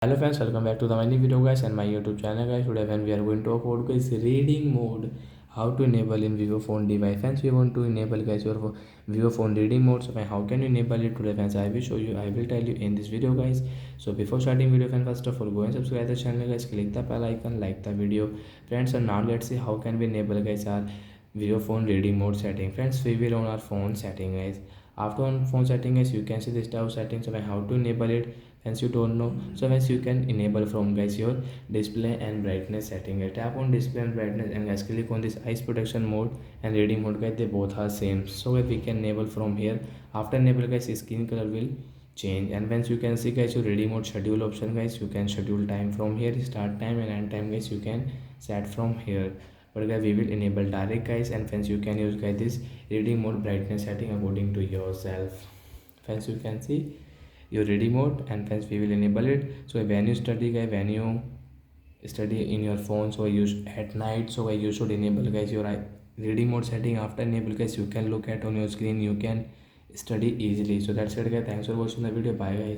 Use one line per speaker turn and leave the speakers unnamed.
Hello friends, welcome back to the new video guys and my YouTube channel guys. Today when we are going to talk about guys reading mode, how to enable in vivo phone device. Friends, we want to enable guys your vivo phone reading mode. So how can you enable it today friends? I will show you, I will tell you in this video guys. So before starting video friends, first of all go and subscribe the channel guys, click the bell icon, like the video friends. And now let's see how can we enable guys our vivo phone reading mode setting. Friends, we will on our phone setting guys. After on phone setting guys, you can see this type of settings. So how to enable it, hence you don't know. So guys, you can enable from guys your display and brightness setting. Tap on display and brightness and guys click on this eyes protection mode and reading mode guys, they both are same. So guys, we can enable from here. After enable guys, skin color will change. And once you can see guys your reading mode schedule option guys, you can schedule time from here, start time and end time guys, you can set from here. But guys, we will enable direct guys, and friends you can use guys this reading mode brightness setting according to yourself. Friends, you can see your reading mode, and friends we will enable it. So when you study guys, when you study in your phone, so use at night, so you should enable guys your reading mode setting. After enable guys, you can look at on your screen, you can study easily. So that's it guys, thanks for watching the video, bye guys.